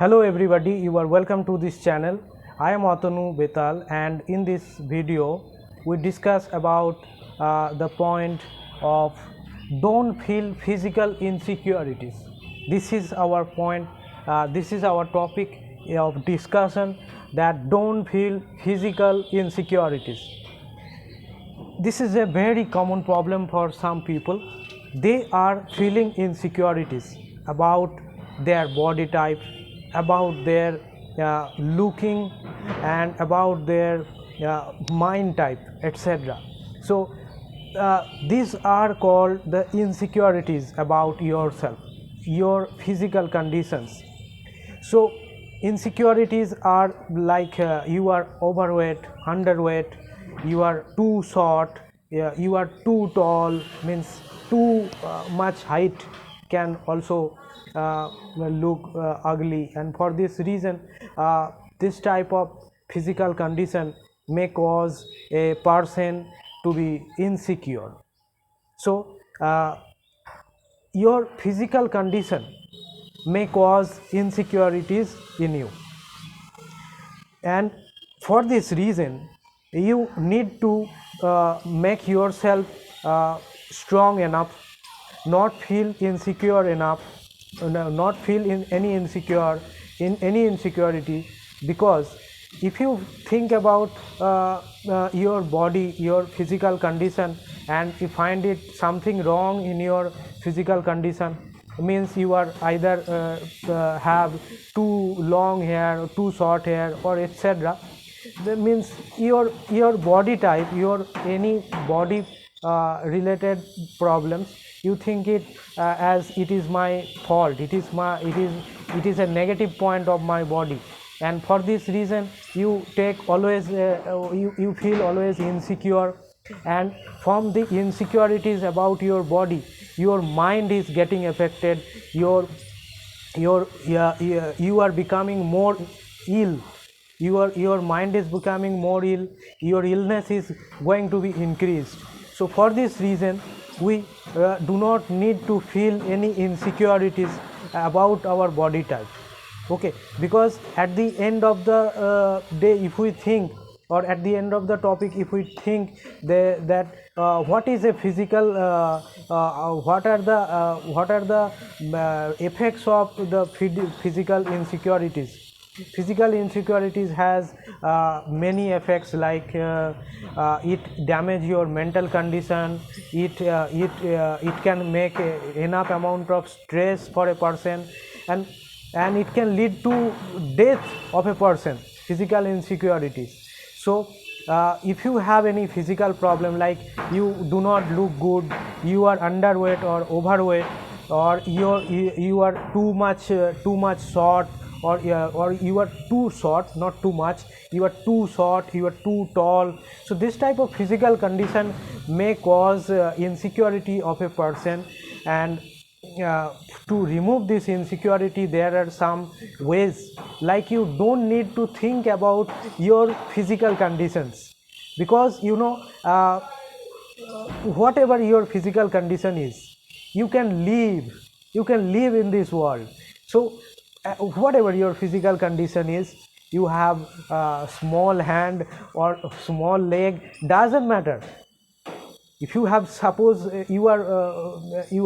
Hello everybody, you are welcome to this channel. I am Atanu Betal, and in this video we discuss about the point of don't feel physical insecurities. This is our point, this is our topic of discussion, that don't feel physical insecurities. This is a very common problem for some people. They are feeling insecurities about their body type, about their looking, and about their mind type, etc. So these are called the insecurities about yourself, your physical conditions. So insecurities are like you are overweight, underweight, you are too short, you are too tall, means too much height can also look ugly, and for this reason this type of physical condition may cause a person to be insecure. So your physical condition may cause insecurities in you, and for this reason you need to make yourself strong enough, not feel insecure enough, not feel in any insecurity, because if you think about your body, your physical condition, and you find it something wrong in your physical condition, means you are either have too long hair, too short hair, or etc. That means your body type, your any body related problems, you think it as it is my fault, it is a negative point of my body, and for this reason you take always you feel always insecure, and from the insecurities about your body, your mind is getting affected, you are becoming more ill, your mind is becoming more ill, your illness is going to be increased. So for this reason we do not need to feel any insecurities about our body type, okay, because at the end of the day, if we think, or at the end of the topic, if we think that what is a physical what are the effects of the physical insecurities. Physical insecurities has many effects, like it damage your mental condition, it can make enough amount of stress for a person, and it can lead to death of a person, physical insecurities. So if you have any physical problem, like you do not look good, you are underweight or overweight, or you are too much short, or you are too short, not too much, you are too short, you are too tall. So this type of physical condition may cause insecurity of a person, and to remove this insecurity there are some ways, like you don't need to think about your physical conditions, because whatever your physical condition is, you can live in this world. So whatever your physical condition is, you have a small hand or small leg, doesn't matter. If you have, suppose you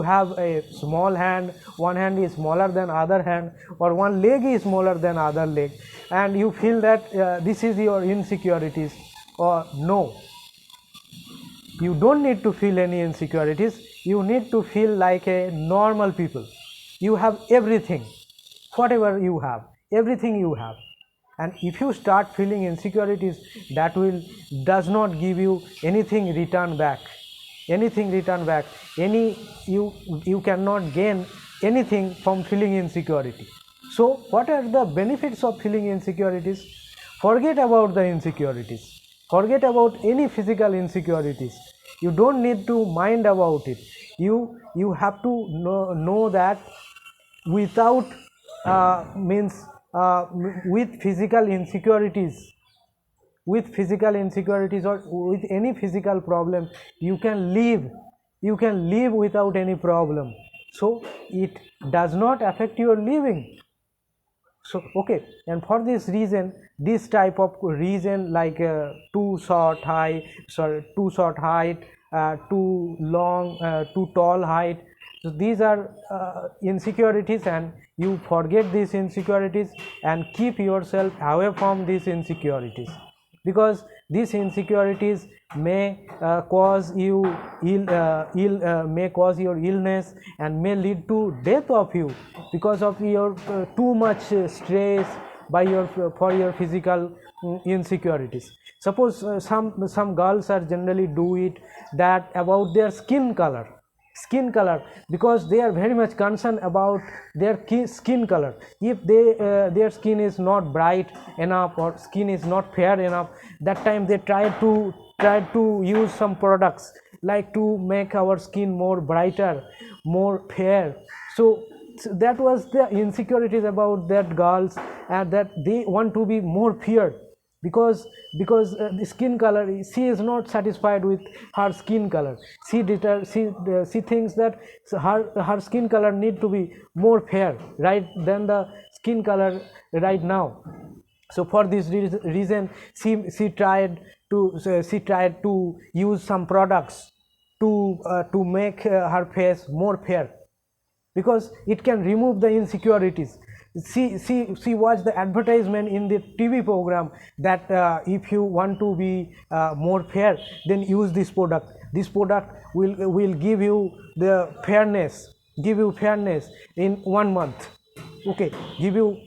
have a small hand, one hand is smaller than other hand, or one leg is smaller than other leg, and you feel that this is your insecurities, or no, you don't need to feel any insecurities, you need to feel like a normal people. You have everything, whatever you have, everything you have. And if you start feeling insecurities, that will does not give you anything return back, any you cannot gain anything from feeling insecurity. So what are the benefits of feeling insecurities? Forget about the insecurities, forget about any physical insecurities, you don't need to mind about it. You have to know that without means with physical insecurities, or with any physical problem, you can live without any problem, so it does not affect your living. So okay, and for this reason, this type of reason like too short height, too short height, too long, too tall height, so these are insecurities, and you forget these insecurities and keep yourself away from these insecurities, because these insecurities may cause you may cause your illness and may lead to death of you because of your too much stress by your for your physical insecurities. Suppose some girls are generally do it that about their skin color, because they are very much concerned about their skin color. If their skin is not bright enough or skin is not fair enough, that time they try to use some products like to make our skin more brighter, more fair. So that was the insecurities about that girls, and that they want to be more feared, because the skin color, she is not satisfied with her skin color. She thinks that her skin color need to be more fair right than the skin color right now. So for this reason, she tried to use some products to make her face more fair, because it can remove the insecurities. She watched the advertisement in the TV program that if you want to be more fair, then use this product. This product will give you the fairness in 1 month. Okay, give you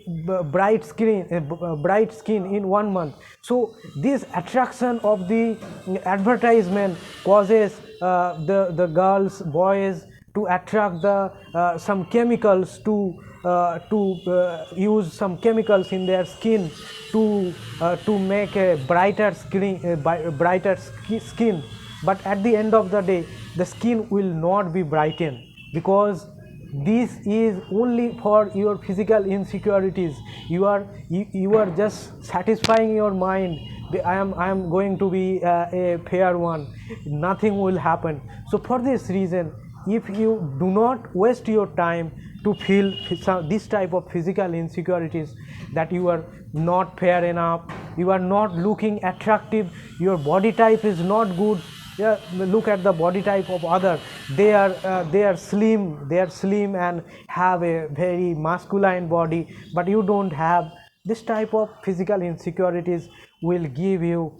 bright skin in 1 month. So this attraction of the advertisement causes the girls, boys to attract the some chemicals to use some chemicals in their skin to make a brighter skin. But at the end of the day, the skin will not be brightened, because this is only for your physical insecurities. You are just satisfying your mind. I am going to be a fair one, nothing will happen. So for this reason, if you do not waste your time to feel this type of physical insecurities, that you are not fair enough, you are not looking attractive, your body type is not good. Yeah, look at the body type of other. They are slim and have a very masculine body, but you don't have. This type of physical insecurities will give you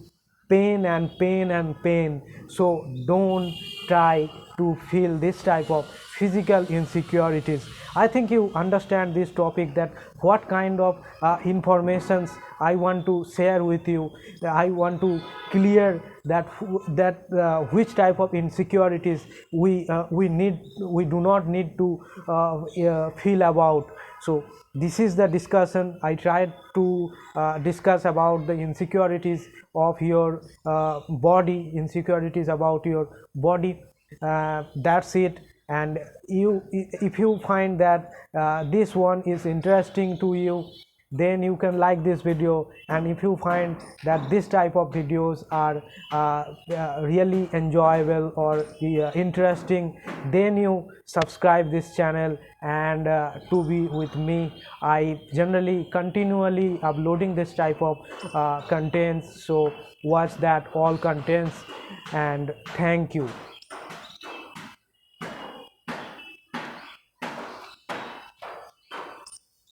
pain and pain and pain. So don't try to feel this type of physical insecurities. I think you understand this topic, that what kind of informations I want to share with you. I want to clear that which type of insecurities we do not need to feel about. So this is the discussion I tried to discuss about the insecurities of your body, insecurities about your body. That's it. And if you find that this one is interesting to you, then you can like this video. And if you find that this type of videos are really enjoyable or interesting, then you subscribe this channel and to be with me. I generally continually uploading this type of contents, so watch that all contents. And thank you.